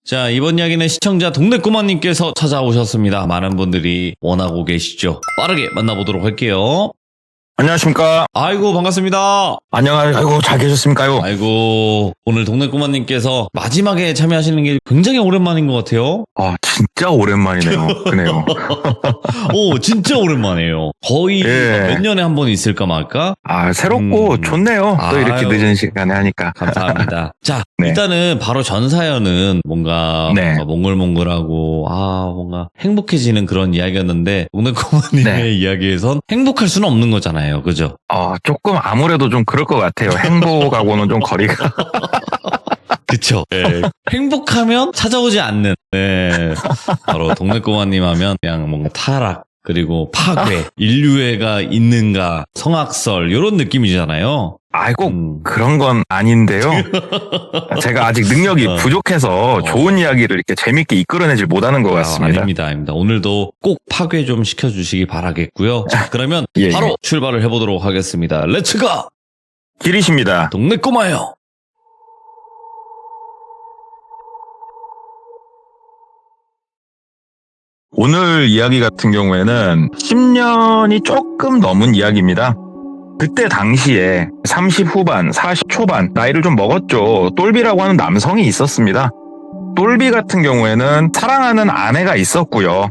자, 이번 이야기는 시청자 동네꼬마님께서 찾아오셨습니다. 많은 분들이 원하고 계시죠. 빠르게 만나보도록 할게요. 안녕하십니까. 아이고, 반갑습니다. 아이고, 잘 계셨습니까요? 아이고, 오늘 동네꼬마님께서 마지막에 참여하시는 게 굉장히 오랜만인 것 같아요. 아, 진짜 오랜만이네요. 그네요. 오, 진짜 오랜만이에요. 거의 예. 몇 년에 한 번 있을까 말까? 아, 새롭고 좋네요. 또 이렇게 아유. 늦은 시간에 하니까. 감사합니다. 자, 네. 일단은 바로 전 사연은 뭔가 네. 몽글몽글하고 뭔가 행복해지는 그런 이야기였는데 동네꼬마님의 네. 이야기에선 행복할 수는 없는 거잖아요. 그죠? 조금 아무래도 좀 그럴 것 같아요. 행복하고는 좀 거리가. 그쵸. 네. 행복하면 찾아오지 않는. 네. 바로 동네꼬마님 하면 그냥 뭔가 타락, 그리고 파괴, 인류애가 있는가, 성악설, 이런 느낌이잖아요. 꼭 그런 건 아닌데요. 제가 아직 능력이 부족해서 좋은 이야기를 이렇게 재밌게 이끌어내질 못하는 것 같습니다. 아닙니다. 오늘도 꼭 파괴 좀 시켜주시기 바라겠고요. 자, 그러면 예, 바로 예. 출발을 해보도록 하겠습니다. 렛츠고! 길이십니다. 동네꼬마요. 오늘 이야기 같은 경우에는 10년이 조금 넘은 이야기입니다. 그때 당시에 30 후반, 40 초반 나이를 좀 먹었죠. 똘비라고 하는 남성이 있었습니다. 똘비 같은 경우에는 사랑하는 아내가 있었고요.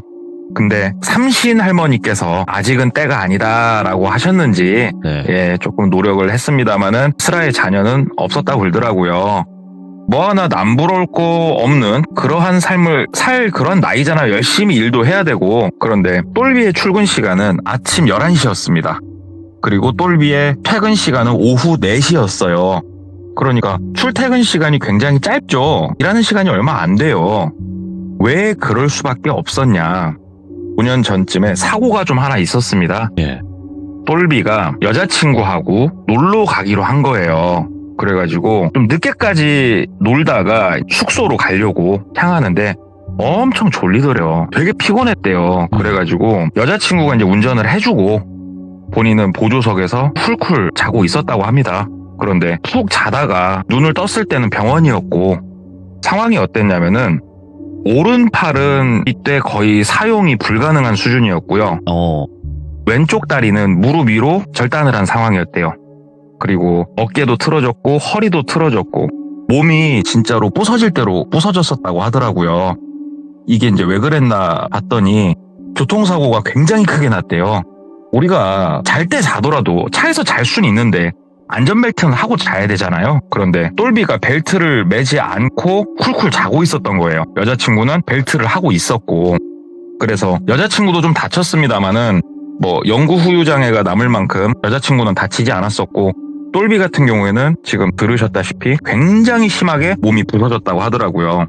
근데 삼신 할머니께서 아직은 때가 아니다라고 하셨는지 네. 조금 노력을 했습니다마는 슬아의 자녀는 없었다고 그러더라고요. 뭐 하나 남부러울 거 없는 그러한 삶을 살 그런 나이잖아요. 열심히 일도 해야 되고. 그런데 똘비의 출근 시간은 아침 11시였습니다. 그리고 똘비의 퇴근 시간은 오후 4시였어요. 그러니까 출퇴근 시간이 굉장히 짧죠. 일하는 시간이 얼마 안 돼요. 왜 그럴 수밖에 없었냐. 5년 전쯤에 사고가 좀 하나 있었습니다. 예. 똘비가 여자친구하고 놀러 가기로 한 거예요. 그래가지고 좀 늦게까지 놀다가 숙소로 가려고 향하는데 엄청 졸리더래요. 되게 피곤했대요. 그래가지고 여자친구가 이제 운전을 해주고 본인은 보조석에서 쿨쿨 자고 있었다고 합니다. 그런데 푹 자다가 눈을 떴을 때는 병원이었고 상황이 어땠냐면은 오른팔은 이때 거의 사용이 불가능한 수준이었고요. 왼쪽 다리는 무릎 위로 절단을 한 상황이었대요. 그리고 어깨도 틀어졌고 허리도 틀어졌고 몸이 진짜로 부서질 대로 부서졌었다고 하더라고요. 이게 이제 왜 그랬나 봤더니 교통사고가 굉장히 크게 났대요. 우리가 잘 때 자더라도 차에서 잘 수는 있는데 안전벨트는 하고 자야 되잖아요. 그런데 똘비가 벨트를 매지 않고 쿨쿨 자고 있었던 거예요. 여자친구는 벨트를 하고 있었고. 그래서 여자친구도 좀 다쳤습니다마는 영구 후유장애가 남을 만큼 여자친구는 다치지 않았었고 똘비 같은 경우에는 지금 들으셨다시피 굉장히 심하게 몸이 부서졌다고 하더라고요.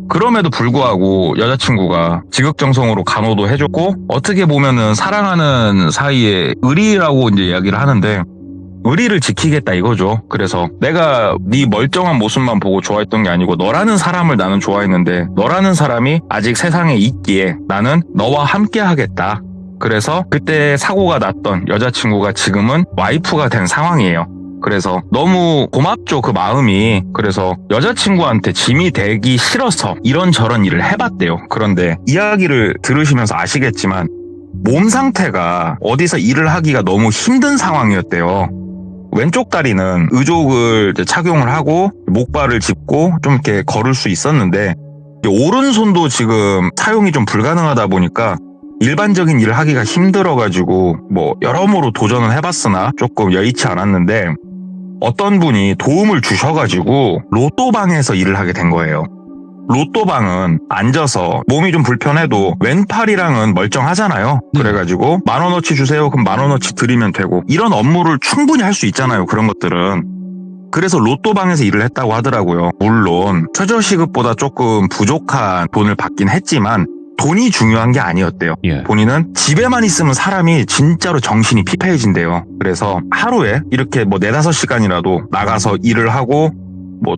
그럼에도 불구하고 여자친구가 지극정성으로 간호도 해줬고 어떻게 보면은 사랑하는 사이에 의리라고 이제 이야기를 하는데 의리를 지키겠다 이거죠. 그래서 내가 네 멀쩡한 모습만 보고 좋아했던 게 아니고 너라는 사람을 나는 좋아했는데 너라는 사람이 아직 세상에 있기에 나는 너와 함께 하겠다. 그래서 그때 사고가 났던 여자친구가 지금은 와이프가 된 상황이에요. 그래서 너무 고맙죠, 그 마음이. 그래서 여자친구한테 짐이 되기 싫어서 이런저런 일을 해봤대요. 그런데 이야기를 들으시면서 아시겠지만 몸 상태가 어디서 일을 하기가 너무 힘든 상황이었대요. 왼쪽 다리는 의족을 착용을 하고 목발을 짚고 좀 이렇게 걸을 수 있었는데 오른손도 지금 사용이 좀 불가능하다 보니까 일반적인 일을 하기가 힘들어가지고 여러모로 도전을 해봤으나 조금 여의치 않았는데 어떤 분이 도움을 주셔가지고 로또방에서 일을 하게 된 거예요. 로또방은 앉아서 몸이 좀 불편해도 왼팔이랑은 멀쩡하잖아요. 그래가지고 10,000원어치 주세요. 그럼 10,000원어치 드리면 되고 이런 업무를 충분히 할 수 있잖아요. 그런 것들은. 그래서 로또방에서 일을 했다고 하더라고요. 물론 최저시급보다 조금 부족한 돈을 받긴 했지만 돈이 중요한 게 아니었대요. 예. 본인은 집에만 있으면 사람이 진짜로 정신이 피폐해진대요. 그래서 하루에 이렇게 4-5시간이라도 나가서 일을 하고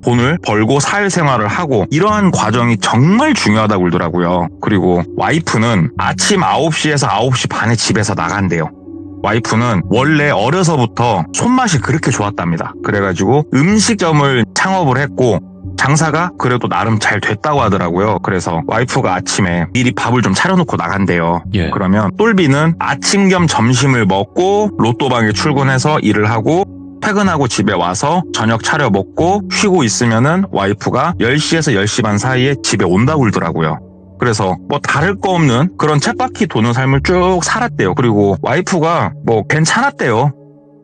돈을 벌고 사회생활을 하고 이러한 과정이 정말 중요하다고 그러더라고요. 그리고 와이프는 아침 9시에서 9시 반에 집에서 나간대요. 와이프는 원래 어려서부터 손맛이 그렇게 좋았답니다. 그래가지고 음식점을 창업을 했고 장사가 그래도 나름 잘 됐다고 하더라고요. 그래서 와이프가 아침에 미리 밥을 좀 차려놓고 나간대요. 예. 그러면 똘비는 아침 겸 점심을 먹고 로또방에 출근해서 일을 하고 퇴근하고 집에 와서 저녁 차려 먹고 쉬고 있으면은 와이프가 10시에서 10시 반 사이에 집에 온다고 그러더라고요. 그래서 뭐 다를 거 없는 그런 쳇바퀴 도는 삶을 쭉 살았대요. 그리고 와이프가 뭐 괜찮았대요.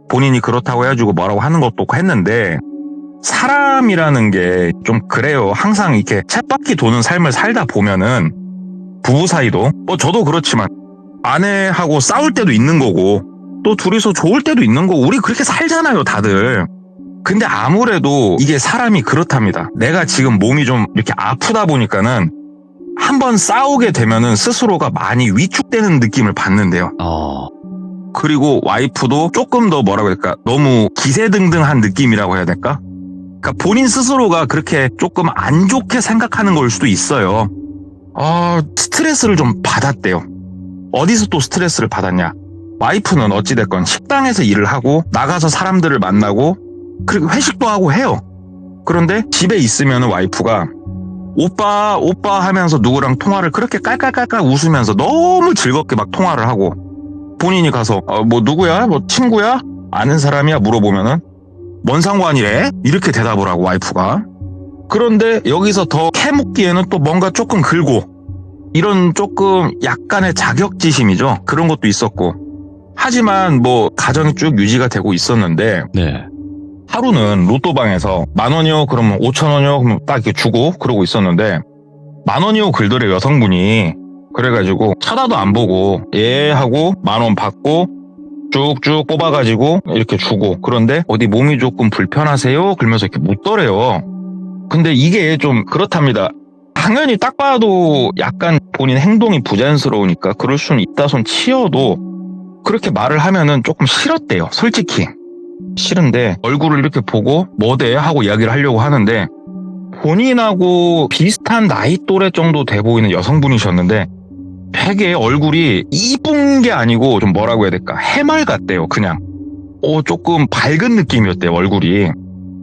본인이 그렇다고 해가지고 뭐라고 하는 것도 없고 했는데, 사람이라는 게 좀 그래요. 항상 이렇게 쳇바퀴 도는 삶을 살다 보면은 부부 사이도 뭐 저도 그렇지만 아내하고 싸울 때도 있는 거고 또 둘이서 좋을 때도 있는 거고 우리 그렇게 살잖아요, 다들. 근데 아무래도 이게 사람이 그렇답니다. 내가 지금 몸이 좀 이렇게 아프다 보니까는 한번 싸우게 되면은 스스로가 많이 위축되는 느낌을 받는데요. 그리고 와이프도 조금 더 뭐라고 해야 될까? 너무 기세등등한 느낌이라고 해야 될까? 그러니까 본인 스스로가 그렇게 조금 안 좋게 생각하는 걸 수도 있어요. 스트레스를 좀 받았대요. 어디서 또 스트레스를 받았냐? 와이프는 어찌됐건 식당에서 일을 하고 나가서 사람들을 만나고 그리고 회식도 하고 해요. 그런데 집에 있으면 와이프가 오빠 하면서 누구랑 통화를 그렇게 깔깔깔깔 웃으면서 너무 즐겁게 막 통화를 하고, 본인이 가서 뭐 누구야? 뭐 친구야? 아는 사람이야? 물어보면은 뭔 상관이래? 이렇게 대답을 하고 와이프가. 그런데 여기서 더 캐묻기에는 또 뭔가 조금 긁고 이런 조금 약간의 자격지심이죠. 그런 것도 있었고. 하지만 뭐 가정이 쭉 유지가 되고 있었는데, 네. 하루는 로또방에서 10,000원이요? 그러면 5,000원이요? 그러면 딱 이렇게 주고 그러고 있었는데 10,000원이요? 글더래 여성분이. 그래가지고 쳐다도 안 보고 예 하고 10,000원 받고 쭉쭉 뽑아가지고 이렇게 주고, 그런데 어디 몸이 조금 불편하세요? 그러면서 이렇게 묻더래요. 근데 이게 좀 그렇답니다. 당연히 딱 봐도 약간 본인 행동이 부자연스러우니까 그럴 수는 있다 손 치여도 그렇게 말을 하면은 조금 싫었대요. 솔직히 싫은데 얼굴을 이렇게 보고 뭐대 하고 이야기를 하려고 하는데, 본인하고 비슷한 나이 또래 정도 돼 보이는 여성분이셨는데 되게 얼굴이 이쁜 게 아니고 좀 뭐라고 해야 될까, 해말 같대요. 그냥 조금 밝은 느낌이었대요, 얼굴이.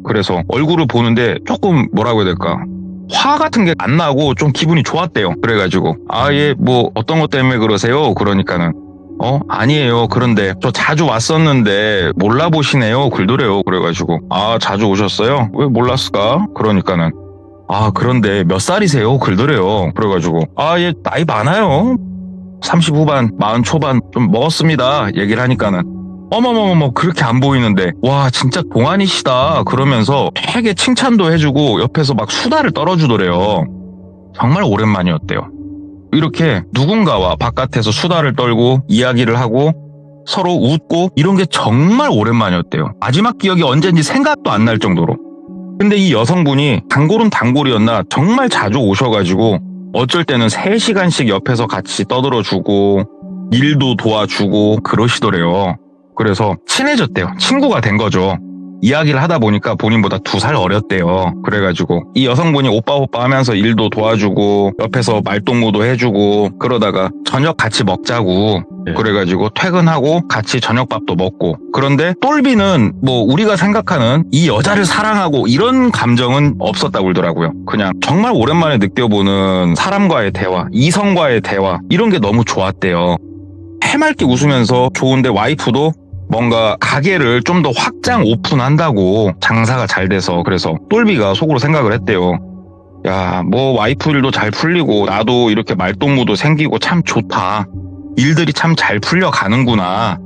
그래서 얼굴을 보는데 조금 뭐라고 해야 될까, 화 같은 게 안 나고 좀 기분이 좋았대요. 그래가지고 예 뭐 어떤 것 때문에 그러세요? 그러니까는 아니에요. 그런데 저 자주 왔었는데 몰라보시네요. 글더래요. 그래가지고 자주 오셨어요? 왜 몰랐을까? 그러니까는 그런데 몇 살이세요? 글더래요. 그래가지고 예 나이 많아요. 30 후반 40 초반 좀 먹었습니다. 얘기를 하니까는 어머머머머 그렇게 안 보이는데 와 진짜 동안이시다 그러면서 되게 칭찬도 해주고 옆에서 막 수다를 떨어주더래요. 정말 오랜만이었대요. 이렇게 누군가와 바깥에서 수다를 떨고 이야기를 하고 서로 웃고 이런 게 정말 오랜만이었대요. 마지막 기억이 언젠지 생각도 안 날 정도로. 근데 이 여성분이 단골은 단골이었나 정말 자주 오셔가지고 어쩔 때는 3시간씩 옆에서 같이 떠들어주고 일도 도와주고 그러시더래요. 그래서 친해졌대요. 친구가 된 거죠. 이야기를 하다 보니까 본인보다 2살 어렸대요. 그래가지고 이 여성분이 오빠 하면서 일도 도와주고 옆에서 말동무도 해주고 그러다가 저녁 같이 먹자고 그래가지고 퇴근하고 같이 저녁밥도 먹고. 그런데 똘비는 뭐 우리가 생각하는 이 여자를 사랑하고 이런 감정은 없었다고 그러더라고요. 그냥 정말 오랜만에 느껴보는 사람과의 대화, 이성과의 대화 이런 게 너무 좋았대요. 해맑게 웃으면서 좋은데 와이프도 뭔가 가게를 좀 더 확장 오픈한다고, 장사가 잘 돼서. 그래서 똘비가 속으로 생각을 했대요. 야, 뭐 와이프 일도 잘 풀리고 나도 이렇게 말동무도 생기고 참 좋다. 일들이 참 잘 풀려가는구나.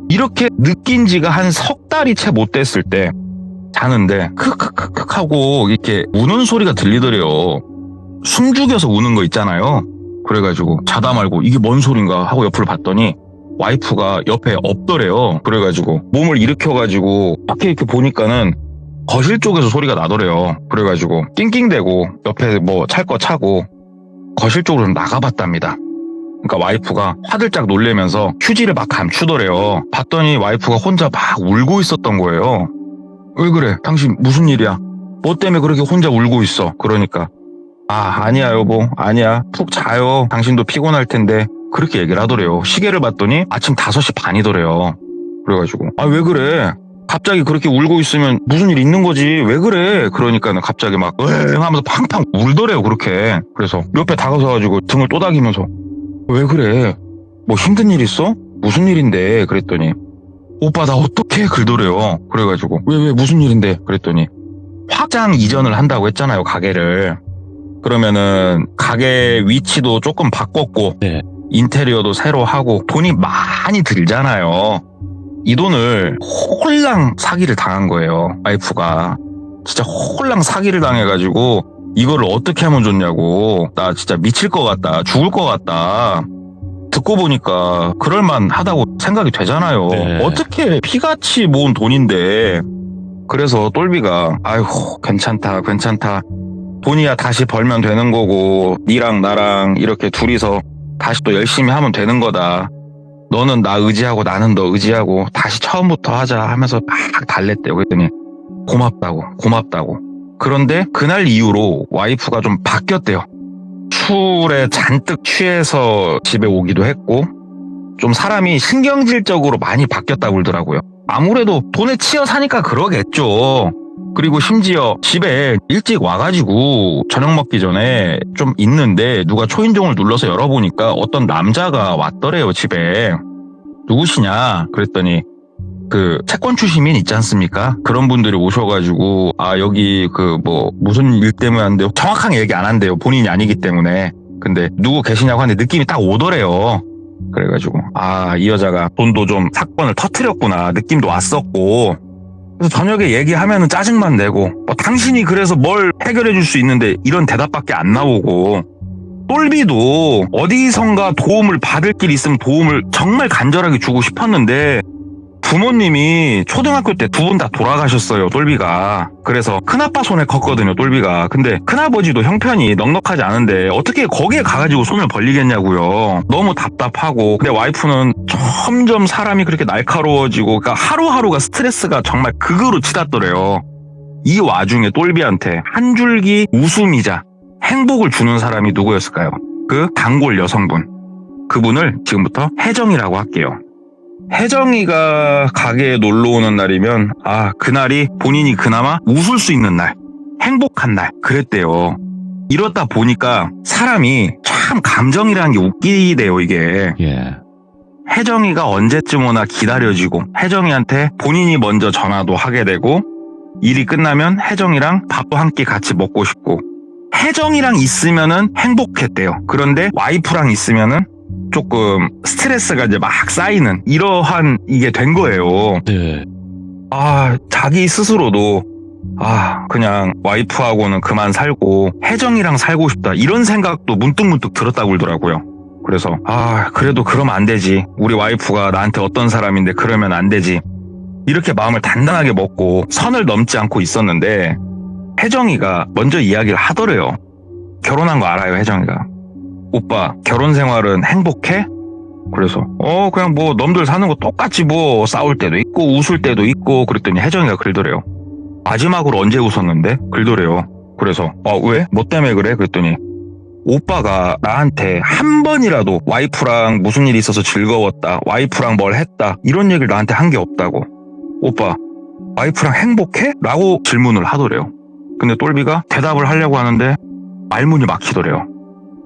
이렇게 느낀 지가 한 3달이 채 못 됐을 때 자는데 크크크크 하고 이렇게 우는 소리가 들리더래요. 숨죽여서 우는 거 있잖아요. 그래가지고 자다 말고 이게 뭔 소린가 하고 옆을 봤더니 와이프가 옆에 없더래요. 그래가지고 몸을 일으켜가지고 밖에 이렇게 보니까는 거실 쪽에서 소리가 나더래요. 그래가지고 낑낑대고 옆에 뭐 찰 거 차고 거실 쪽으로 좀 나가봤답니다. 그러니까 와이프가 화들짝 놀래면서 휴지를 막 감추더래요. 봤더니 와이프가 혼자 막 울고 있었던 거예요. 왜 그래? 당신 무슨 일이야? 뭐 때문에 그렇게 혼자 울고 있어? 그러니까 아니야 여보, 아니야, 푹 자요. 당신도 피곤할 텐데. 그렇게 얘기를 하더래요. 시계를 봤더니 아침 5시 반이더래요. 그래가지고 왜 그래? 갑자기 그렇게 울고 있으면 무슨 일 있는 거지 왜 그래 그러니까는 갑자기 막 으응 하면서 팡팡 울더래요 그렇게. 그래서 옆에 다가서가지고 등을 또닥이면서 왜 그래 뭐 힘든 일 있어? 무슨 일인데 그랬더니 오빠 나 어떡해 그러더래요. 그래가지고 왜 무슨 일인데 그랬더니 확장 이전을 한다고 했잖아요 가게를. 그러면은 가게 위치도 조금 바꿨고 네. 인테리어도 새로 하고 돈이 많이 들잖아요. 이 돈을 홀랑 사기를 당한 거예요 와이프가. 진짜 홀랑 사기를 당해가지고 이거를 어떻게 하면 좋냐고. 나 진짜 미칠 것 같다 죽을 것 같다. 듣고 보니까 그럴만 하다고 생각이 되잖아요. 네. 어떻게 피같이 모은 돈인데. 그래서 똘비가 아이고 괜찮다 돈이야 다시 벌면 되는 거고 니랑 나랑 이렇게 둘이서 다시 또 열심히 하면 되는 거다. 너는 나 의지하고 나는 너 의지하고 다시 처음부터 하자 하면서 막 달랬대요. 그랬더니 고맙다고. 그런데 그날 이후로 와이프가 좀 바뀌었대요. 술에 잔뜩 취해서 집에 오기도 했고 좀 사람이 신경질적으로 많이 바뀌었다고 그러더라고요. 아무래도 돈에 치여 사니까 그러겠죠. 그리고 심지어 집에 일찍 와가지고 저녁 먹기 전에 좀 있는데 누가 초인종을 눌러서 열어보니까 어떤 남자가 왔더래요 집에. 누구시냐 그랬더니 그 채권 추심인 있지 않습니까? 그런 분들이 오셔가지고 여기 그 뭐 무슨 일 때문에 하는데요. 정확하게 얘기 안 한대요. 본인이 아니기 때문에. 근데 누구 계시냐고 하는데 느낌이 딱 오더래요. 그래가지고 이 여자가 돈도 좀 사건을 터뜨렸구나 느낌도 왔었고. 그래서 저녁에 얘기하면은 짜증만 내고 당신이 그래서 뭘 해결해 줄 수 있는데 이런 대답밖에 안 나오고. 똘비도 어디선가 도움을 받을 길 있으면 도움을 정말 간절하게 주고 싶었는데 부모님이 초등학교 때 두 분 다 돌아가셨어요 똘비가. 그래서 큰아빠 손에 컸거든요 똘비가. 근데 큰아버지도 형편이 넉넉하지 않은데 어떻게 거기에 가가지고 손을 벌리겠냐고요. 너무 답답하고. 근데 와이프는 점점 사람이 그렇게 날카로워지고 그러니까 하루하루가 스트레스가 정말 극으로 치닫더래요. 이 와중에 똘비한테 한 줄기 웃음이자 행복을 주는 사람이 누구였을까요? 그 단골 여성분. 그분을 지금부터 혜정이라고 할게요. 혜정이가 가게에 놀러 오는 날이면 그날이 본인이 그나마 웃을 수 있는 날, 행복한 날 그랬대요. 이렇다 보니까 사람이 참 감정이라는 게 웃기대요 이게. 예. 혜정이가 언제쯤 오나 기다려지고 혜정이한테 본인이 먼저 전화도 하게 되고 일이 끝나면 혜정이랑 밥도 한 끼 같이 먹고 싶고 혜정이랑 있으면은 행복했대요. 그런데 와이프랑 있으면은 조금 스트레스가 이제 막 쌓이는 이러한 이게 된 거예요. 네. 자기 스스로도 그냥 와이프하고는 그만 살고 혜정이랑 살고 싶다 이런 생각도 문득문득 들었다고 그러더라고요. 그래서 그래도 그러면 안 되지. 우리 와이프가 나한테 어떤 사람인데 그러면 안 되지. 이렇게 마음을 단단하게 먹고 선을 넘지 않고 있었는데 혜정이가 먼저 이야기를 하더래요. 결혼한 거 알아요 혜정이가. 오빠 결혼 생활은 행복해? 그래서 그냥 뭐 남들 사는 거 똑같이 뭐 싸울 때도 있고 웃을 때도 있고 그랬더니 혜정이가 그러더래요. 마지막으로 언제 웃었는데? 그러더래요. 그래서 왜? 뭐 때문에 그래? 그랬더니 오빠가 나한테 한 번이라도 와이프랑 무슨 일이 있어서 즐거웠다, 와이프랑 뭘 했다 이런 얘기를 나한테 한 게 없다고. 오빠 와이프랑 행복해? 라고 질문을 하더래요. 근데 똘비가 대답을 하려고 하는데 말문이 막히더래요.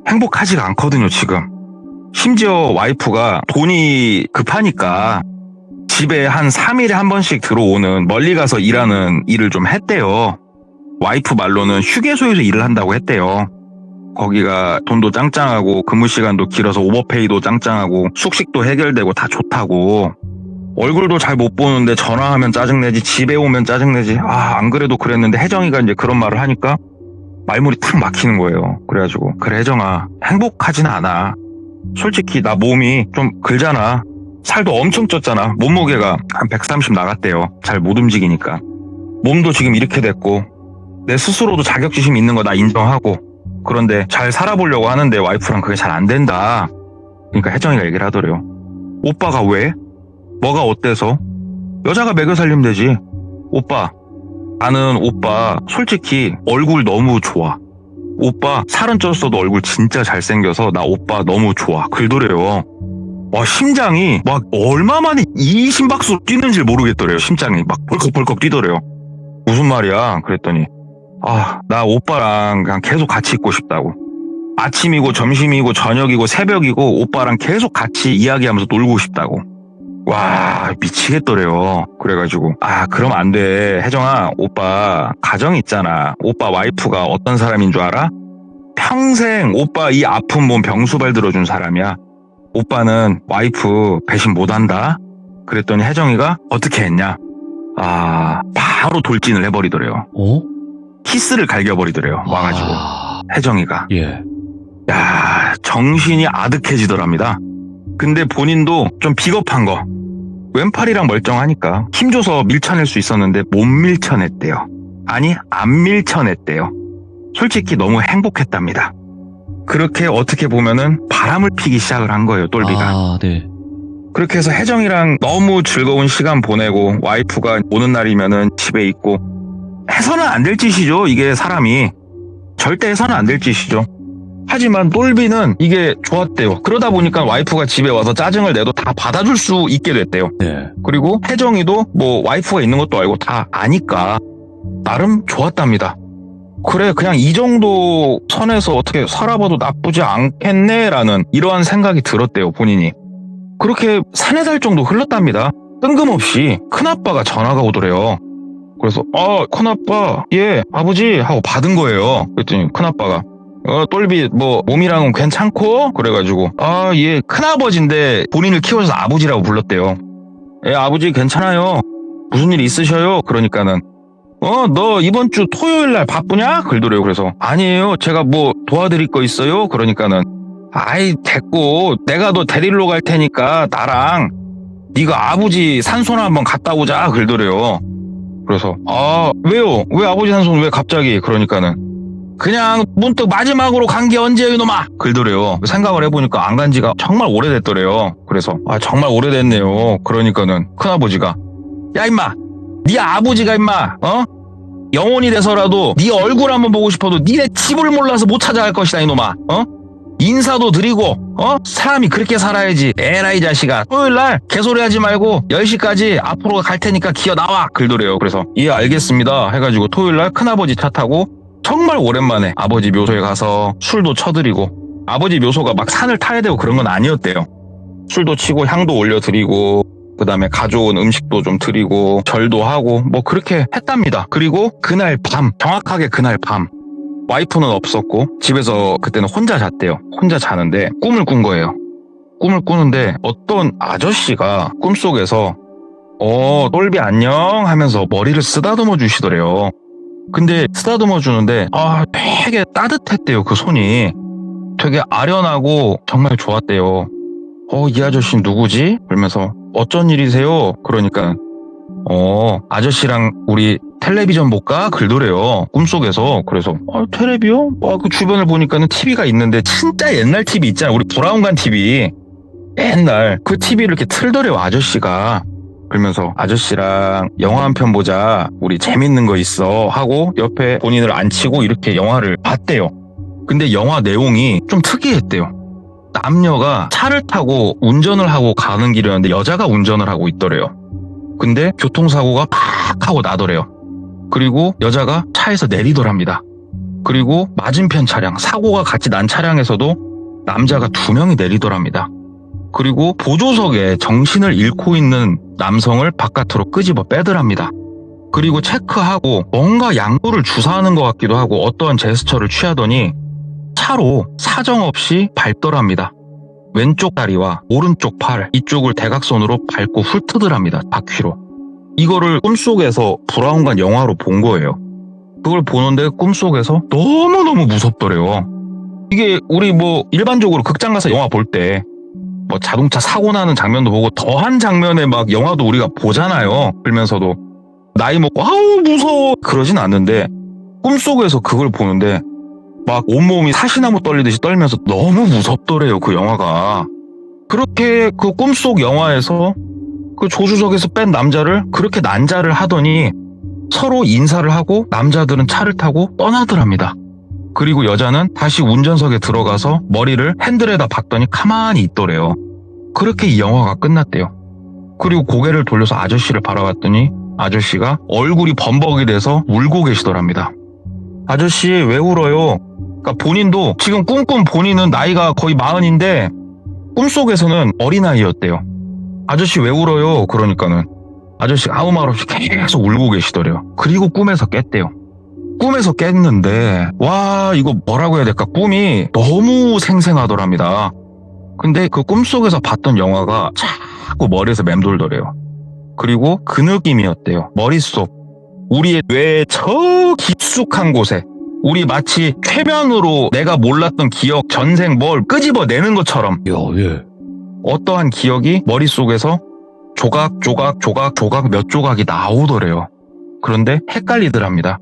행복하지가 않거든요 지금. 심지어 와이프가 돈이 급하니까 집에 한 3일에 한 번씩 들어오는 멀리 가서 일하는 일을 좀 했대요. 와이프 말로는 휴게소에서 일을 한다고 했대요. 거기가 돈도 짱짱하고 근무 시간도 길어서 오버페이도 짱짱하고 숙식도 해결되고 다 좋다고. 얼굴도 잘 못 보는데 전화하면 짜증내지, 집에 오면 짜증내지. 안 그래도 그랬는데 혜정이가 이제 그런 말을 하니까 말문이 탁 막히는 거예요. 그래가지고 그래 혜정아 행복하진 않아. 솔직히 나 몸이 좀 글잖아. 살도 엄청 쪘잖아. 몸무게가 한 130 나갔대요. 잘 못 움직이니까. 몸도 지금 이렇게 됐고 내 스스로도 자격지심 있는 거 나 인정하고 그런데 잘 살아보려고 하는데 와이프랑 그게 잘 안 된다. 그러니까 혜정이가 얘기를 하더래요. 오빠가 왜? 뭐가 어때서? 여자가 먹여 살리면 되지. 오빠 나는 오빠 솔직히 얼굴 너무 좋아. 오빠 살은 쪘어도 얼굴 진짜 잘생겨서 나 오빠 너무 좋아. 그러더래요. 와, 심장이 막 얼마 만에 이 심박수 뛰는지 모르겠더래요. 심장이 막 벌컥벌컥 뛰더래요. 무슨 말이야? 그랬더니 나 오빠랑 그냥 계속 같이 있고 싶다고. 아침이고 점심이고 저녁이고 새벽이고 오빠랑 계속 같이 이야기하면서 놀고 싶다고. 와, 미치겠더래요. 그래가지고 그럼 안 돼. 혜정아, 오빠 가정 있잖아. 오빠 와이프가 어떤 사람인 줄 알아? 평생 오빠 이 아픈 몸 병수발 들어준 사람이야. 오빠는 와이프 배신 못한다. 그랬더니 혜정이가 어떻게 했냐? 바로 돌진을 해버리더래요. 키스를 갈겨버리더래요. 와가지고 혜정이가. 예. 야, 정신이 아득해지더랍니다. 근데 본인도 좀 비겁한 거. 왼팔이랑 멀쩡하니까 힘줘서 밀쳐낼 수 있었는데 못 밀쳐냈대요. 아니, 안 밀쳐냈대요. 솔직히 너무 행복했답니다. 그렇게 어떻게 보면은 바람을 피기 시작을 한 거예요, 똘비가. 네. 그렇게 해서 혜정이랑 너무 즐거운 시간 보내고 와이프가 오는 날이면은 집에 있고 해서는 안 될 짓이죠. 이게 사람이. 절대 해서는 안 될 짓이죠. 하지만 똘비는 이게 좋았대요. 그러다 보니까 와이프가 집에 와서 짜증을 내도 다 받아줄 수 있게 됐대요. 네. 그리고 혜정이도 뭐 와이프가 있는 것도 알고 다 아니까 나름 좋았답니다. 그래, 그냥 이 정도 선에서 어떻게 살아봐도 나쁘지 않겠네라는 이러한 생각이 들었대요, 본인이. 그렇게 3-4달 정도 흘렀답니다. 뜬금없이 큰아빠가 전화가 오더래요. 그래서 큰아빠, 예, 아버지 하고 받은 거예요. 그랬더니 큰아빠가 똘비 뭐 몸이랑은 괜찮고? 그래가지고 예, 큰아버지인데 본인을 키워서 아버지라고 불렀대요. 예, 아버지 괜찮아요. 무슨 일 있으셔요? 그러니까는 너 이번 주 토요일 날 바쁘냐? 그러더래요. 그래서 아니에요. 제가 뭐 도와드릴 거 있어요? 그러니까는 아이, 됐고 내가 너 데리러 갈 테니까 나랑 네가 아버지 산소나 한번 갔다 오자. 그러더래요. 그래서 왜요? 왜 아버지 산소는 왜 갑자기? 그러니까는 그냥 문득 마지막으로 간 게 언제예요, 이놈아? 그러더래요. 생각을 해보니까 안 간 지가 정말 오래됐더래요. 그래서 정말 오래됐네요. 그러니까는 큰아버지가 야, 임마, 네 아버지가 임마 영혼이 돼서라도 네 얼굴 한번 보고 싶어도 니네 집을 몰라서 못 찾아갈 것이다, 이놈아. 인사도 드리고 사람이 그렇게 살아야지. 에라이 자식아, 토요일날 개소리하지 말고 10시까지 앞으로 갈 테니까 기어 나와. 그러더래요. 그래서 예, 알겠습니다 해가지고 토요일날 큰아버지 차 타고 정말 오랜만에 아버지 묘소에 가서 술도 쳐드리고, 아버지 묘소가 막 산을 타야 되고 그런 건 아니었대요. 술도 치고 향도 올려드리고 그 다음에 가져온 음식도 좀 드리고 절도 하고 뭐 그렇게 했답니다. 그리고 그날 밤, 정확하게 그날 밤, 와이프는 없었고 집에서 그때는 혼자 잤대요. 혼자 자는데 꿈을 꾼 거예요. 꿈을 꾸는데 어떤 아저씨가 꿈속에서 똘비 안녕 하면서 머리를 쓰다듬어 주시더래요. 근데 쓰다듬어 주는데 되게 따뜻했대요. 그 손이 되게 아련하고 정말 좋았대요. 이 아저씨 누구지? 그러면서 어쩐 일이세요? 그러니까 아저씨랑 우리 텔레비전 볼까? 그러더래요. 꿈속에서. 그래서 텔레비요? 그 주변을 보니까는 TV가 있는데 진짜 옛날 TV 있잖아. 우리 브라운관 TV. 옛날 그 TV를 이렇게 틀더래요, 아저씨가. 그러면서 아저씨랑 영화 한 편 보자. 우리 재밌는 거 있어 하고 옆에 본인을 앉히고 이렇게 영화를 봤대요. 근데 영화 내용이 좀 특이했대요. 남녀가 차를 타고 운전을 하고 가는 길이었는데 여자가 운전을 하고 있더래요. 근데 교통사고가 팍 하고 나더래요. 그리고 여자가 차에서 내리더랍니다. 그리고 맞은편 차량, 사고가 같이 난 차량에서도 남자가 2명이 내리더랍니다. 그리고 보조석에 정신을 잃고 있는 남성을 바깥으로 끄집어 빼더랍니다. 그리고 체크하고 뭔가 양보를 주사하는 것 같기도 하고 어떠한 제스처를 취하더니 차로 사정없이 밟더랍니다. 왼쪽 다리와 오른쪽 팔, 이쪽을 대각선으로 밟고 훑트더랍니다. 바퀴로. 이거를 꿈속에서 브라운관 영화로 본 거예요. 그걸 보는데 꿈속에서 너무너무 무섭더래요. 이게 우리 뭐 일반적으로 극장 가서 영화 볼 때 뭐 자동차 사고 나는 장면도 보고 더한 장면의 막 영화도 우리가 보잖아요. 그러면서도 나이 먹고 아우 무서워 그러진 않는데 꿈속에서 그걸 보는데 막 온몸이 사시나무 떨리듯이 떨면서 너무 무섭더래요, 그 영화가. 그렇게 그 꿈속 영화에서 그 조수석에서 뺀 남자를 그렇게 난자를 하더니 서로 인사를 하고 남자들은 차를 타고 떠나더랍니다. 그리고 여자는 다시 운전석에 들어가서 머리를 핸들에다 박더니 가만히 있더래요. 그렇게 이 영화가 끝났대요. 그리고 고개를 돌려서 아저씨를 바라봤더니 아저씨가 얼굴이 범벅이 돼서 울고 계시더랍니다. 아저씨 왜 울어요? 그러니까 본인도 지금 꿈꾼 본인은 나이가 거의 40인데 꿈속에서는 어린아이였대요. 아저씨 왜 울어요? 그러니까는 아저씨가 아무 말 없이 계속 울고 계시더래요. 그리고 꿈에서 깼대요. 꿈에서 깼는데 와 이거 뭐라고 해야 될까? 꿈이 너무 생생하더랍니다. 근데 그 꿈속에서 봤던 영화가 자꾸 머리에서 맴돌더래요. 그리고 그 느낌이었대요. 머릿속 우리의 뇌의 저 깊숙한 곳에 우리 마치 쾌변으로 내가 몰랐던 기억, 전생 뭘 끄집어내는 것처럼 예. 어떠한 기억이 머릿속에서 조각 몇 조각이 나오더래요. 그런데 헷갈리더랍니다.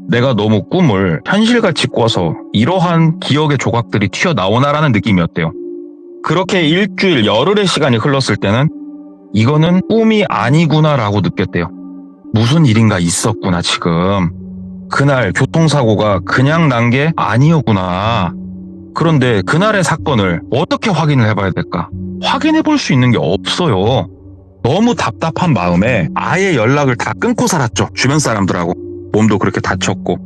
내가 너무 꿈을 현실같이 꿔서 이러한 기억의 조각들이 튀어나오나라는 느낌이었대요. 그렇게 일주일 열흘의 시간이 흘렀을 때는 이거는 꿈이 아니구나라고 느꼈대요. 무슨 일인가 있었구나 지금. 그날 교통사고가 그냥 난 게 아니었구나. 그런데 그날의 사건을 어떻게 확인을 해봐야 될까? 확인해 볼 수 있는 게 없어요. 너무 답답한 마음에 아예 연락을 다 끊고 살았죠. 주변 사람들하고. 몸도 그렇게 다쳤고.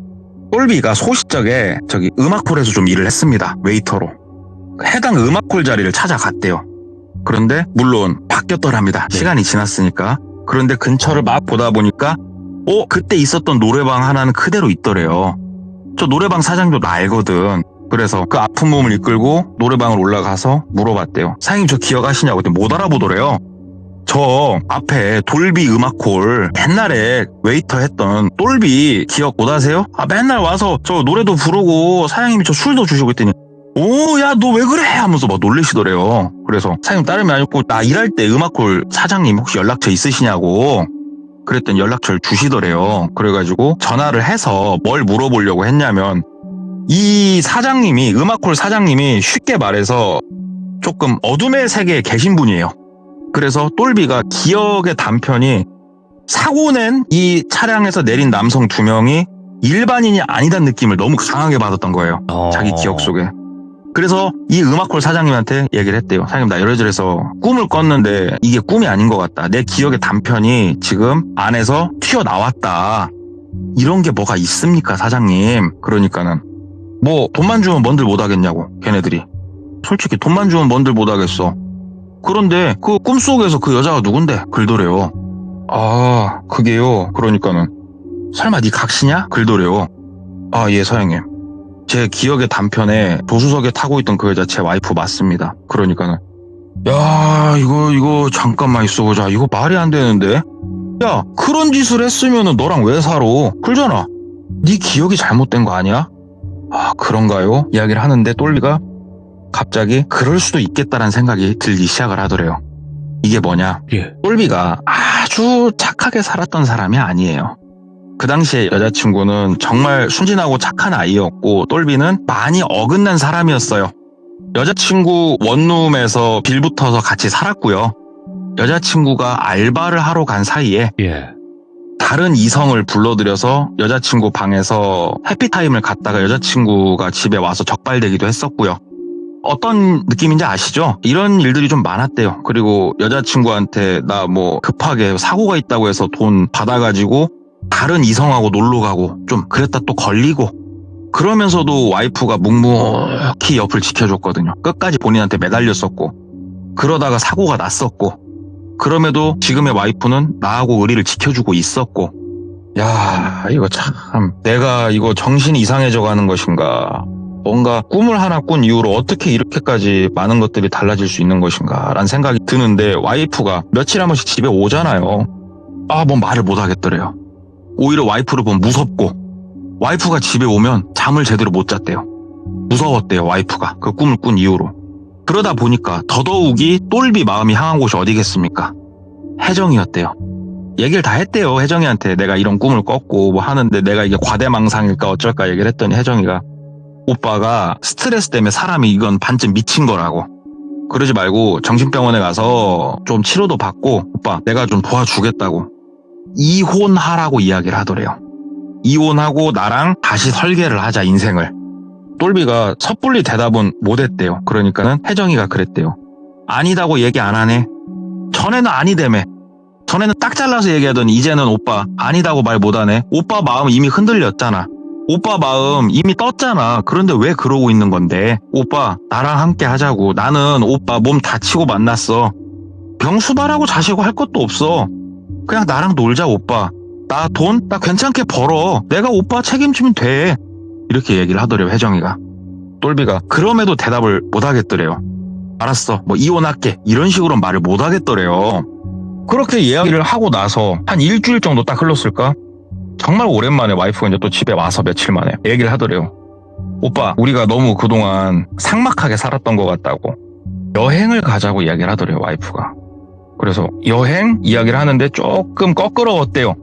똘비가 소시적에 음악홀에서 좀 일을 했습니다. 웨이터로. 해당 음악홀 자리를 찾아갔대요. 그런데 물론 바뀌었더랍니다. 시간이 지났으니까. 그런데 근처를 막 보다 보니까 그때 있었던 노래방 하나는 그대로 있더래요. 저 노래방 사장도 나 알거든. 그래서 그 아픈 몸을 이끌고 노래방을 올라가서 물어봤대요. 사장님 저 기억하시냐고. 근데 못 알아보더래요. 저 앞에 돌비 음악홀 옛날에 웨이터 했던 똘비 기억 못하세요? 맨날 와서 저 노래도 부르고 사장님이 저 술도 주시고 했더니 야 너 왜 그래? 하면서 막 놀리시더래요. 그래서 사장님 다름이 아니고 나 일할 때 음악홀 사장님 혹시 연락처 있으시냐고 그랬더니 연락처를 주시더래요. 그래가지고 전화를 해서 뭘 물어보려고 했냐면 이 사장님이 음악홀 사장님이 쉽게 말해서 조금 어둠의 세계에 계신 분이에요. 그래서 똘비가 기억의 단편이 사고 낸 이 차량에서 내린 남성 2명이 일반인이 아니다는 느낌을 너무 강하게 받았던 거예요. 자기 기억 속에. 그래서 이 음악홀 사장님한테 얘기를 했대요. 사장님 나 이래저래서 꿈을 꿨는데 이게 꿈이 아닌 것 같다. 내 기억의 단편이 지금 안에서 튀어나왔다. 이런 게 뭐가 있습니까 사장님? 그러니까는 뭐 돈만 주면 뭔들 못하겠냐고 걔네들이. 솔직히 돈만 주면 뭔들 못하겠어. 그런데 그 꿈속에서 그 여자가 누군데? 글더래요. 그게요. 그러니까는 설마 네 각시냐? 글더래요. 예 사장님. 제 기억의 단편에 조수석에 타고 있던 그 여자 제 와이프 맞습니다. 그러니까는 야 이거 잠깐만 있어보자. 이거 말이 안 되는데. 야 그런 짓을 했으면은 너랑 왜 살아? 그러잖아. 네 기억이 잘못된 거 아니야? 그런가요? 이야기를 하는데 똘비가 갑자기 그럴 수도 있겠다라는 생각이 들기 시작을 하더래요. 이게 뭐냐? 똘비가 아주 착하게 살았던 사람이 아니에요. 그 당시에 여자친구는 정말 순진하고 착한 아이였고 똘비는 많이 어긋난 사람이었어요. 여자친구 원룸에서 빌붙어서 같이 살았고요. 여자친구가 알바를 하러 간 사이에 다른 이성을 불러들여서 여자친구 방에서 해피타임을 갖다가 여자친구가 집에 와서 적발되기도 했었고요. 어떤 느낌인지 아시죠? 이런 일들이 좀 많았대요. 그리고 여자친구한테 나 뭐 급하게 사고가 있다고 해서 돈 받아가지고 다른 이성하고 놀러 가고 좀 그랬다 또 걸리고 그러면서도 와이프가 묵묵히 옆을 지켜줬거든요. 끝까지 본인한테 매달렸었고 그러다가 사고가 났었고 그럼에도 지금의 와이프는 나하고 의리를 지켜주고 있었고 야 이거 참 내가 이거 정신이 이상해져 가는 것인가 뭔가 꿈을 하나 꾼 이후로 어떻게 이렇게까지 많은 것들이 달라질 수 있는 것인가 라는 생각이 드는데 와이프가 며칠 한 번씩 집에 오잖아요. 뭐 말을 못 하겠더래요. 오히려 와이프를 보면 무섭고 와이프가 집에 오면 잠을 제대로 못 잤대요. 무서웠대요 와이프가 그 꿈을 꾼 이후로. 그러다 보니까 더더욱이 똘비 마음이 향한 곳이 어디겠습니까? 혜정이었대요. 얘기를 다 했대요. 혜정이한테 내가 이런 꿈을 꿨고 뭐 하는데 내가 이게 과대망상일까 어쩔까 얘기를 했더니 혜정이가 오빠가 스트레스 때문에 사람이 이건 반쯤 미친 거라고. 그러지 말고 정신병원에 가서 좀 치료도 받고 오빠 내가 좀 도와주겠다고. 이혼하라고 이야기를 하더래요. 이혼하고 나랑 다시 설계를 하자 인생을. 똘비가 섣불리 대답은 못했대요. 그러니까는 혜정이가 그랬대요. 아니다고 얘기 안 하네. 전에는 아니다며. 전에는 딱 잘라서 얘기하더니 이제는 오빠 아니다고 말 못하네. 오빠 마음 이미 흔들렸잖아. 오빠 마음 이미 떴잖아. 그런데 왜 그러고 있는 건데? 오빠 나랑 함께 하자고. 나는 오빠 몸 다치고 만났어. 병수발하고 자시고 할 것도 없어. 그냥 나랑 놀자 오빠. 나 돈 나 괜찮게 벌어. 내가 오빠 책임지면 돼. 이렇게 얘기를 하더래요 혜정이가. 똘비가 그럼에도 대답을 못 하겠더래요. 알았어 뭐 이혼할게 이런 식으로 말을 못 하겠더래요. 그렇게 이야기를 하고 나서 한 일주일 정도 딱 흘렀을까? 정말 오랜만에 와이프가 이제 또 집에 와서 며칠 만에 얘기를 하더래요. 오빠 우리가 너무 그동안 삭막하게 살았던 것 같다고 여행을 가자고 이야기를 하더래요 와이프가. 그래서 여행 이야기를 하는데 조금 꺼끄러웠대요.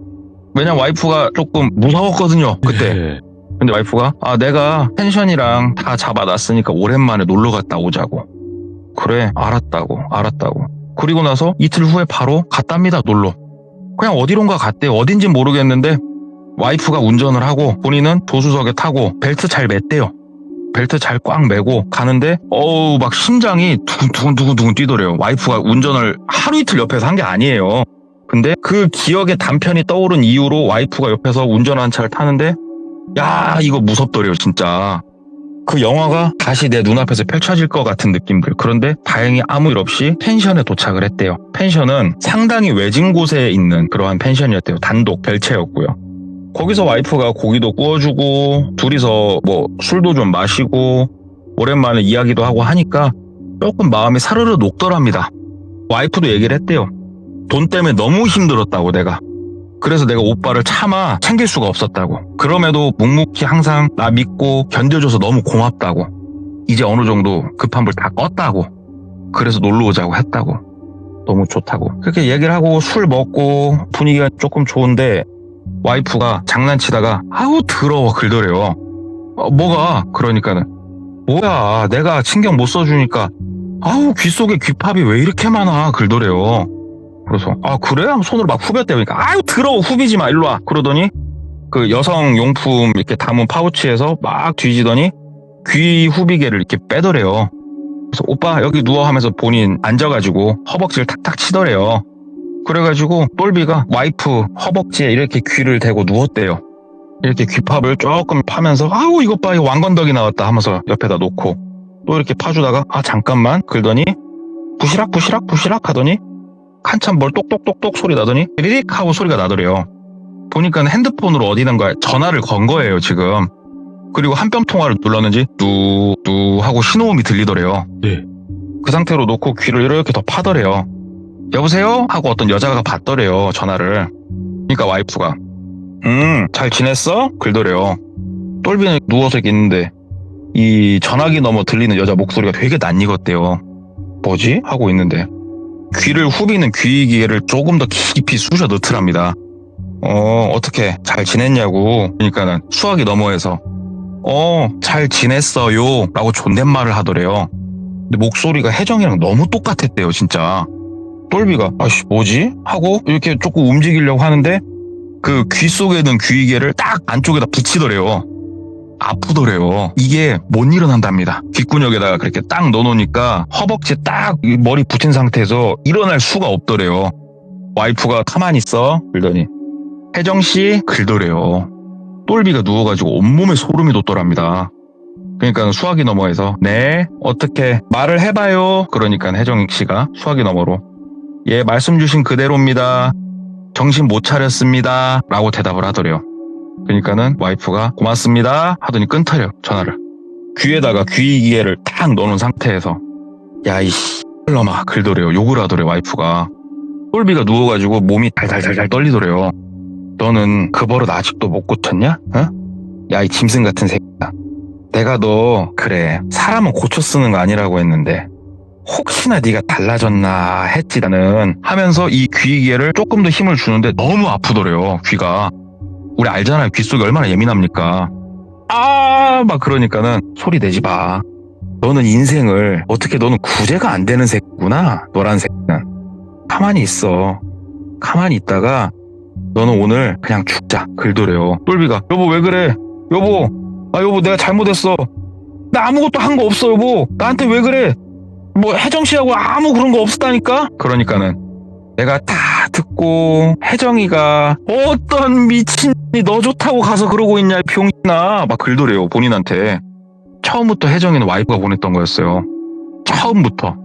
왜냐면 와이프가 조금 무서웠거든요 그때. 네. 근데 와이프가 내가 펜션이랑 다 잡아놨으니까 오랜만에 놀러 갔다 오자고. 그래 알았다고. 그리고 나서 이틀 후에 바로 갔답니다 놀러. 그냥 어디론가 갔대요. 어딘진 모르겠는데 와이프가 운전을 하고 본인은 조수석에 타고 벨트 잘 맸대요. 벨트 잘 꽉 매고 가는데 막 심장이 두근두근 뛰더래요. 와이프가 운전을 하루 이틀 옆에서 한 게 아니에요. 근데 그 기억의 단편이 떠오른 이후로 와이프가 옆에서 운전한 차를 타는데 야 이거 무섭더래요 진짜. 그 영화가 다시 내 눈앞에서 펼쳐질 것 같은 느낌들. 그런데 다행히 아무 일 없이 펜션에 도착을 했대요. 펜션은 상당히 외진 곳에 있는 그러한 펜션이었대요. 단독 별채였고요. 거기서 와이프가 고기도 구워주고 둘이서 뭐 술도 좀 마시고 오랜만에 이야기도 하고 하니까 조금 마음이 사르르 녹더랍니다. 와이프도 얘기를 했대요. 돈 때문에 너무 힘들었다고 내가. 그래서 내가 오빠를 차마 챙길 수가 없었다고. 그럼에도 묵묵히 항상 나 믿고 견뎌줘서 너무 고맙다고. 이제 어느 정도 급한 불 다 껐다고. 그래서 놀러 오자고 했다고. 너무 좋다고. 그렇게 얘기를 하고 술 먹고 분위기가 조금 좋은데 와이프가 장난치다가 아우 더러워 그러더래요. 뭐가? 그러니까는 뭐야 내가 신경 못 써주니까 아우 귀 속에 귀팝이 왜 이렇게 많아 그러더래요. 그래서 그래? 하면 손으로 막 후볐대요. 그러니까 아유 더러워 후비지 마 일로 와. 그러더니 그 여성 용품 이렇게 담은 파우치에서 막 뒤지더니 귀 후비개를 이렇게 빼더래요. 그래서 오빠 여기 누워 하면서 본인 앉아가지고 허벅지를 탁탁 치더래요. 그래가지고 똘비가 와이프 허벅지에 이렇게 귀를 대고 누웠대요. 이렇게 귀팝을 조금 파면서 아우 이것 봐 이거 왕건더기 나왔다 하면서 옆에다 놓고 또 이렇게 파주다가 잠깐만 그러더니 부시락 하더니 한참 뭘 똑똑똑똑 소리 나더니 리릭 하고 소리가 나더래요. 보니까 핸드폰으로 어디든가 전화를 건 거예요 지금. 그리고 한 뼘 통화를 눌렀는지 뚜뚜 하고 신호음이 들리더래요. 네. 그 상태로 놓고 귀를 이렇게 더 파더래요. 여보세요? 하고 어떤 여자가 받더래요 전화를. 그러니까 와이프가 잘 지냈어? 그러더래요. 똘비는 누워서 있는데 이 전화기 너머 들리는 여자 목소리가 되게 낯익었대요. 뭐지? 하고 있는데 귀를 후비는 귀기를 조금 더 깊이 쑤셔 넣더랍니다. 어떻게 잘 지냈냐고. 그러니까는 수화기 너머에서 잘 지냈어요 라고 존댓말을 하더래요. 근데 목소리가 혜정이랑 너무 똑같았대요 진짜. 똘비가 아씨 뭐지? 하고 이렇게 조금 움직이려고 하는데 그 귀 속에 있는 귀기를 딱 안쪽에다 붙이더래요. 아프더래요. 이게 못 일어난답니다. 귓구녕에다가 그렇게 딱 넣어놓으니까 허벅지에 딱 머리 붙인 상태에서 일어날 수가 없더래요. 와이프가 가만히 있어 그러더니 혜정씨 그러더래요. 똘비가 누워가지고 온몸에 소름이 돋더랍니다. 그러니까 수화기 너머에서 네 어떻게 말을 해봐요. 그러니까 혜정씨가 수화기 너머로 예 말씀 주신 그대로입니다. 정신 못 차렸습니다 라고 대답을 하더래요. 그러니까는 와이프가 고맙습니다 하더니 끊더래요 전화를. 귀에다가 귀기계를 탁 넣어놓은 상태에서 야 이씨 놈아 그러더래요. 욕을 하더래요 와이프가. 똘비가 누워가지고 몸이 달달달달 떨리더래요. 너는 그 버릇 아직도 못 고쳤냐? 야 이 짐승 같은 새끼야. 내가 너 그래 사람은 고쳐 쓰는 거 아니라고 했는데 혹시나 네가 달라졌나 했지 나는 하면서 이 귀기계를 조금 더 힘을 주는데 너무 아프더래요 귀가. 우리 알잖아요. 귀 속이 얼마나 예민합니까. 막 그러니까는 소리 내지 마. 너는 인생을 어떻게 너는 구제가 안 되는 새끼구나. 너란 새끼는. 가만히 있어. 가만히 있다가 너는 오늘 그냥 죽자. 그러더래요. 똘비가 여보 왜 그래? 여보 여보 내가 잘못했어. 나 아무것도 한 거 없어 여보. 나한테 왜 그래? 뭐 혜정 씨하고 아무 그런 거 없었다니까? 그러니까는 내가 다 듣고 혜정이가 어떤 미친이 너 좋다고 가서 그러고 있냐 병신아 막 글도래요 본인한테. 처음부터 혜정이는 와이프가 보냈던 거였어요. 처음부터.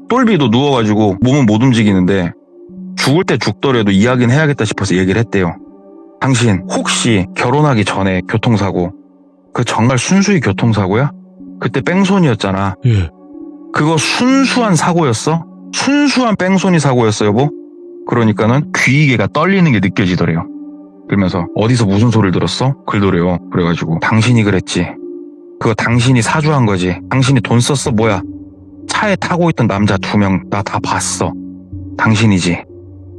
똘비도 누워가지고 몸은 못 움직이는데 죽을 때 죽더라도 이야기는 해야겠다 싶어서 얘기를 했대요. 당신 혹시 결혼하기 전에 교통사고 그 정말 순수히 교통사고야? 그때 뺑소니였잖아. 예. 그거 순수한 사고였어? 순수한 뺑소니 사고였어 여보? 그러니까는 귀이개가 떨리는 게 느껴지더래요. 그러면서 어디서 무슨 소리를 들었어? 그러더래요. 그래가지고 당신이 그랬지. 그거 당신이 사주한 거지. 당신이 돈 썼어 뭐야. 차에 타고 있던 남자 2명 나 다 봤어. 당신이지.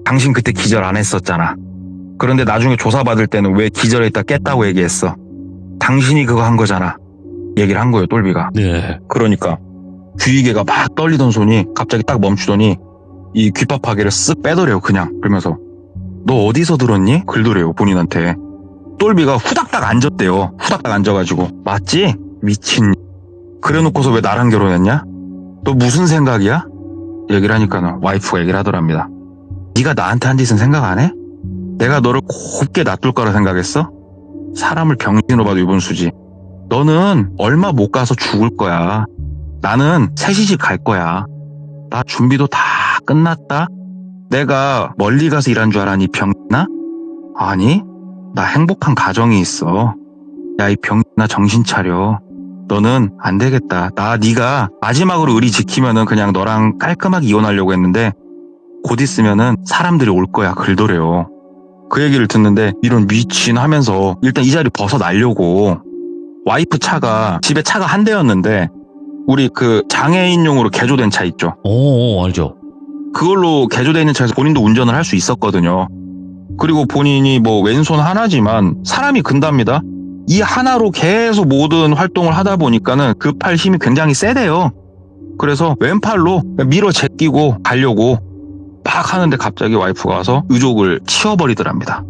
당신 그때 기절 안 했었잖아. 그런데 나중에 조사받을 때는 왜 기절했다 깼다고 얘기했어. 당신이 그거 한 거잖아. 얘기를 한 거예요 똘비가. 네. 그러니까 귀이개가 막 떨리던 손이 갑자기 딱 멈추더니 이 귓밥하개를 쓱 빼더래요 그냥. 그러면서 너 어디서 들었니? 글더래요 본인한테. 똘비가 후닥닥 앉았대요. 후닥닥 앉아가지고 맞지? 미친. 그래놓고서 왜 나랑 결혼했냐? 너 무슨 생각이야? 얘기를 하니까는 와이프가 얘기를 하더랍니다. 네가 나한테 한 짓은 생각 안 해? 내가 너를 곱게 놔둘 거라 생각했어? 사람을 병신으로 봐도 유분수지. 너는 얼마 못 가서 죽을 거야. 나는 새 시집 갈 거야. 나 준비도 다 끝났다. 내가 멀리 가서 일한 줄 알아니 병신아? 아니 나 행복한 가정이 있어. 야 이 병신아 정신 차려. 너는 안 되겠다. 나 네가 마지막으로 의리 지키면은 그냥 너랑 깔끔하게 이혼하려고 했는데 곧 있으면은 사람들이 올 거야. 글더래요. 그 얘기를 듣는데 이런 미친 하면서 일단 이 자리 벗어나려고 와이프 차가 집에 차가 한 대였는데 우리 그 장애인용으로 개조된 차 있죠. 오, 알죠. 그걸로 개조되어 있는 차에서 본인도 운전을 할 수 있었거든요. 그리고 본인이 뭐 왼손 하나지만 사람이 근답니다. 이 하나로 계속 모든 활동을 하다 보니까는 그 팔 힘이 굉장히 세대요. 그래서 왼팔로 밀어 제끼고 가려고 막 하는데 갑자기 와이프가 와서 의족을 치워버리더랍니다.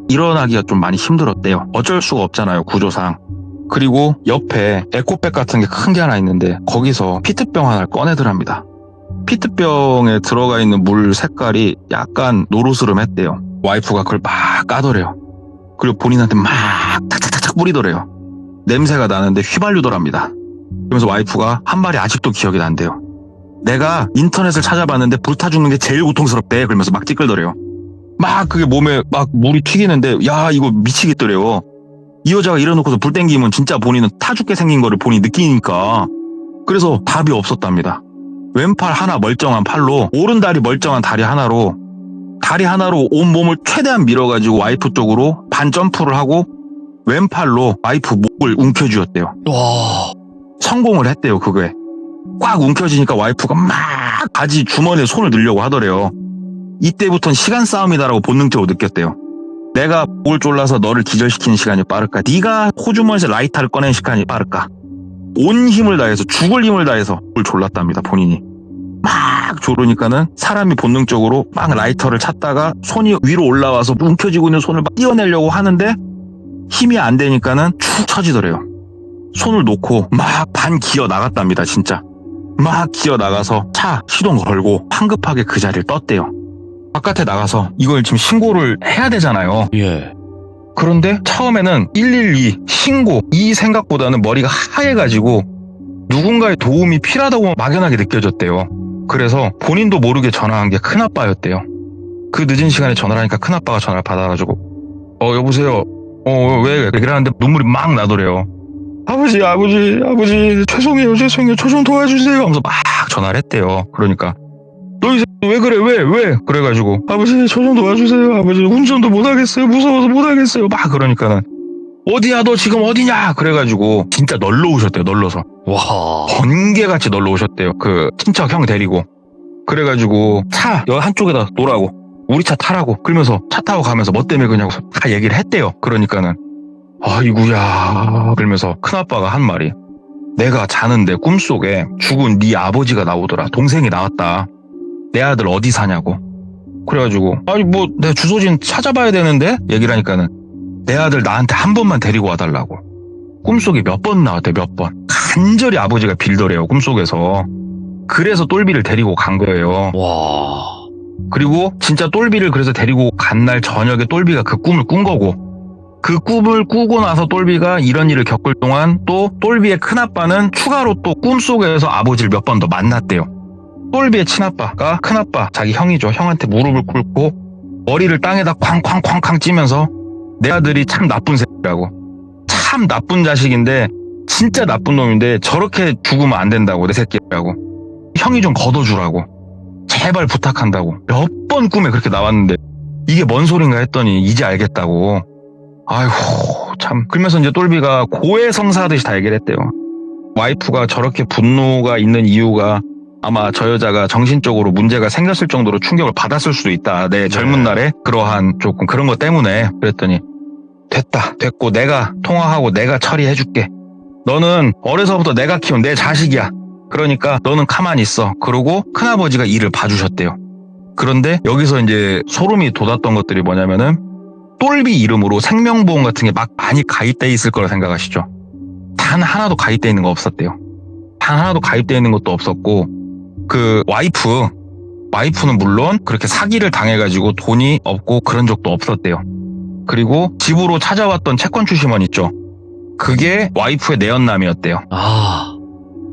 일어나기가 좀 많이 힘들었대요. 어쩔 수가 없잖아요, 구조상. 그리고 옆에 에코백 같은 게 큰 게 하나 있는데 거기서 피트병 하나를 꺼내더랍니다. 피트병에 들어가 있는 물 색깔이 약간 노르스름했대요. 와이프가 그걸 막 까더래요. 그리고 본인한테 막 탁탁탁탁 뿌리더래요. 냄새가 나는데 휘발유더랍니다. 그러면서 와이프가 한 말이 아직도 기억이 난대요. 내가 인터넷을 찾아봤는데 불타 죽는 게 제일 고통스럽대. 그러면서 막 찌끌더래요. 막 그게 몸에 막 물이 튀기는데 야 이거 미치겠더래요. 이 여자가 이래놓고서 불 땡기면 진짜 본인은 타 죽게 생긴 거를 본인이 느끼니까. 그래서 답이 없었답니다. 왼팔 하나 멀쩡한 팔로 오른다리 멀쩡한 다리 하나로 온 몸을 최대한 밀어가지고 와이프 쪽으로 반 점프를 하고 왼팔로 와이프 목을 움켜쥐었대요. 와. 성공을 했대요. 그거에 꽉 움켜쥐니까 와이프가 막 바지 주머니에 손을 넣으려고 하더래요. 이때부터는 시간 싸움이다라고 본능적으로 느꼈대요. 내가 목을 졸라서 너를 기절시키는 시간이 빠를까? 네가 호주머니에서 라이터를 꺼내는 시간이 빠를까? 온 힘을 다해서 죽을 힘을 다해서 목을 졸랐답니다. 본인이 막 조르니까는 사람이 본능적으로 막 라이터를 찾다가 손이 위로 올라와서 움켜쥐고 있는 손을 막 띄어내려고 하는데 힘이 안 되니까는 축 처지더래요. 손을 놓고 막 반 기어 나갔답니다. 진짜 막 기어 나가서 차 시동 걸고 황급하게 그 자리를 떴대요. 바깥에 나가서 이걸 지금 신고를 해야 되잖아요. 예. 그런데 처음에는 112 신고 이 생각보다는 머리가 하얘가지고 누군가의 도움이 필요하다고 막연하게 느껴졌대요. 그래서 본인도 모르게 전화한 게 큰아빠였대요. 그 늦은 시간에 전화를 하니까 큰아빠가 전화를 받아가지고 여보세요. 왜 얘기를 하는데 눈물이 막 나더래요. 아버지 죄송해요 저 좀 도와주세요 하면서 막 전화를 했대요. 그러니까 너 이제 왜 그래 왜 그래가지고 아버지 저 좀 도와주세요. 아버지 운전도 못하겠어요. 무서워서 못하겠어요. 막 그러니까는 어디야 너 지금 어디냐 그래가지고 진짜 널러 오셨대요. 널러서 와. 번개같이 널러 오셨대요. 그 친척 형 데리고. 그래가지고 차 여기 한쪽에다 놓으라고 우리 차 타라고 그러면서 차 타고 가면서 뭐 때문에 그냐고 다 얘기를 했대요. 그러니까는 아이구야 그러면서 큰아빠가 한 말이 내가 자는데 꿈속에 죽은 네 아버지가 나오더라. 동생이 나왔다. 내 아들 어디 사냐고. 그래가지고 아니 뭐 내 주소진 찾아봐야 되는데 얘기를 하니까는 내 아들 나한테 한 번만 데리고 와달라고. 꿈속에 몇 번 나왔대. 몇 번 간절히 아버지가 빌더래요. 꿈속에서. 그래서 똘비를 데리고 간 거예요. 와. 그리고 진짜 똘비를 그래서 데리고 간 날 저녁에 똘비가 그 꿈을 꾼 거고, 그 꿈을 꾸고 나서 똘비가 이런 일을 겪을 동안 또 똘비의 큰아빠는 추가로 또 꿈속에서 아버지를 몇 번 더 만났대요. 똘비의 친아빠가 큰아빠, 자기 형이죠. 형한테 무릎을 꿇고 머리를 땅에다 쾅쾅쾅쾅 찌면서 내 아들이 참 나쁜 새끼라고, 참 나쁜 자식인데 진짜 나쁜 놈인데 저렇게 죽으면 안 된다고, 내 새끼라고, 형이 좀 걷어주라고, 제발 부탁한다고 몇 번 꿈에 그렇게 나왔는데 이게 뭔 소린가 했더니 이제 알겠다고. 아이고 참. 그러면서 이제 똘비가 고해성사하듯이 다 얘기를 했대요. 와이프가 저렇게 분노가 있는 이유가 아마 저 여자가 정신적으로 문제가 생겼을 정도로 충격을 받았을 수도 있다, 내 젊은 날에 그러한 조금 그런 것 때문에. 그랬더니 됐고 내가 통화하고 내가 처리해줄게. 너는 어려서부터 내가 키운 내 자식이야. 그러니까 너는 가만히 있어. 그러고 큰아버지가 일을 봐주셨대요. 그런데 여기서 이제 소름이 돋았던 것들이 뭐냐면은 똘비 이름으로 생명보험 같은 게 막 많이 가입돼 있을 거라 생각하시죠? 단 하나도 가입돼 있는 거 없었대요. 단 하나도 가입돼 있는 것도 없었고, 그 와이프는 물론 그렇게 사기를 당해가지고 돈이 없고 그런 적도 없었대요. 그리고 집으로 찾아왔던 채권 출신원 있죠? 그게 와이프의 내연남이었대요. 아.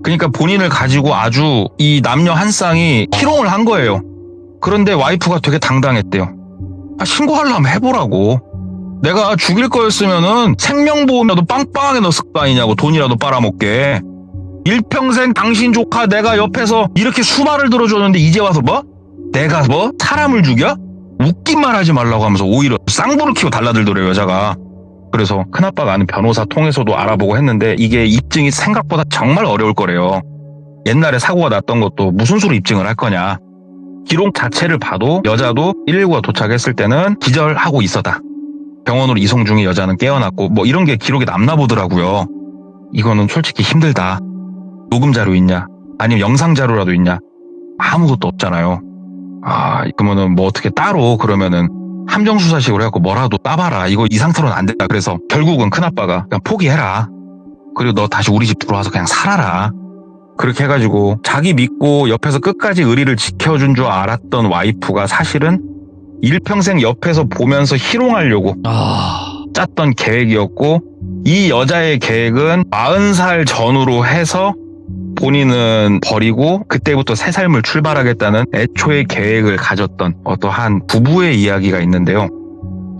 그러니까 본인을 가지고 아주 이 남녀 한 쌍이 희롱을 한 거예요. 그런데 와이프가 되게 당당했대요. 신고하려면 해보라고. 내가 죽일 거였으면은 생명보험이라도 빵빵하게 넣었을 거 아니냐고, 돈이라도 빨아먹게. 일평생 당신 조카 내가 옆에서 이렇게 수발을 들어줬는데 이제 와서 뭐? 내가 뭐? 사람을 죽여? 웃긴 말 하지 말라고 하면서 오히려 쌍불을 키고 달라들더래요, 여자가. 그래서 큰아빠가 아는 변호사 통해서도 알아보고 했는데 이게 입증이 생각보다 정말 어려울 거래요. 옛날에 사고가 났던 것도 무슨 수로 입증을 할 거냐. 기록 자체를 봐도 여자도 119가 도착했을 때는 기절하고 있었다. 병원으로 이송 중에 여자는 깨어났고 뭐 이런 게 기록에 남나 보더라고요. 이거는 솔직히 힘들다. 녹음 자료 있냐? 아니면 영상 자료라도 있냐? 아무것도 없잖아요. 그러면은 뭐 어떻게 따로 그러면은 함정수사식으로 해갖고 뭐라도 따봐라. 이거 이 상태로는 안 된다. 그래서 결국은 큰아빠가 그냥 포기해라. 그리고 너 다시 우리 집 들어와서 그냥 살아라. 그렇게 해가지고 자기 믿고 옆에서 끝까지 의리를 지켜준 줄 알았던 와이프가 사실은 일평생 옆에서 보면서 희롱하려고 짰던 계획이었고, 이 여자의 계획은 40살 전후로 해서 본인은 버리고 그때부터 새 삶을 출발하겠다는 애초의 계획을 가졌던 어떠한 부부의 이야기가 있는데요.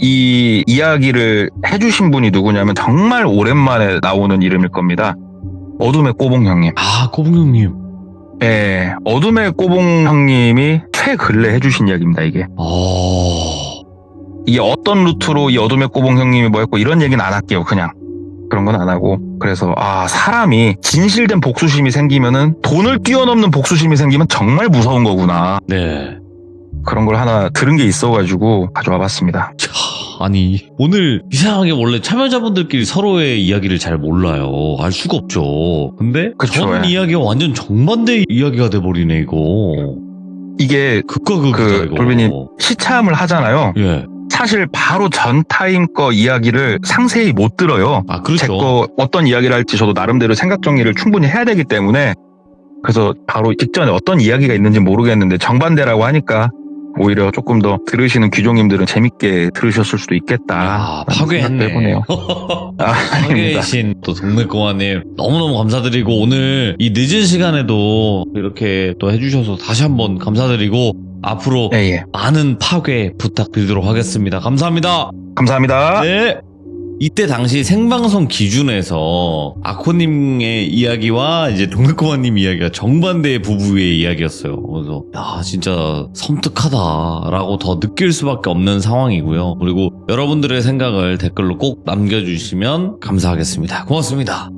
이 이야기를 해주신 분이 누구냐면 정말 오랜만에 나오는 이름일 겁니다. 어둠의 꼬봉 형님. 꼬봉 형님. 네, 어둠의 꼬봉 형님이 최근래 해주신 이야기입니다, 이게. 이게 어떤 루트로 이 어둠의 꼬봉 형님이 뭐 했고 이런 얘기는 안 할게요, 그냥. 그런 건 안 하고. 그래서 사람이 진실된 복수심이 생기면은, 돈을 뛰어넘는 복수심이 생기면 정말 무서운 거구나. 네. 그런 걸 하나 들은 게 있어가지고 가져와 봤습니다. 아니, 오늘 이상하게 원래 참여자분들끼리 서로의 이야기를 잘 몰라요. 알 수가 없죠. 근데 그쵸, 전 예. 이야기가 완전 정반대 이야기가 돼버리네, 이거. 이게 극과 극이다, 이거. 돌비님 시참을 하잖아요. 예. 사실 바로 전 타임 거 이야기를 상세히 못 들어요. 그렇죠. 제 거 어떤 이야기를 할지 저도 나름대로 생각 정리를 충분히 해야 되기 때문에, 그래서 바로 직전에 어떤 이야기가 있는지 모르겠는데 정반대라고 하니까 오히려 조금 더 들으시는 귀종님들은 재밌게 들으셨을 수도 있겠다. 파괴했네. 해보네요. 아닙니다. 파괴신 또 동네꼬마님 너무너무 감사드리고, 오늘 이 늦은 시간에도 이렇게 또 해주셔서 다시 한번 감사드리고, 앞으로 예. 많은 파괴 부탁드리도록 하겠습니다. 감사합니다. 감사합니다. 네. 이때 당시 생방송 기준에서 아코님의 이야기와 이제 동백코마님 이야기가 정반대의 부부의 이야기였어요. 그래서 진짜 섬뜩하다라고 더 느낄 수밖에 없는 상황이고요. 그리고 여러분들의 생각을 댓글로 꼭 남겨주시면 감사하겠습니다. 고맙습니다.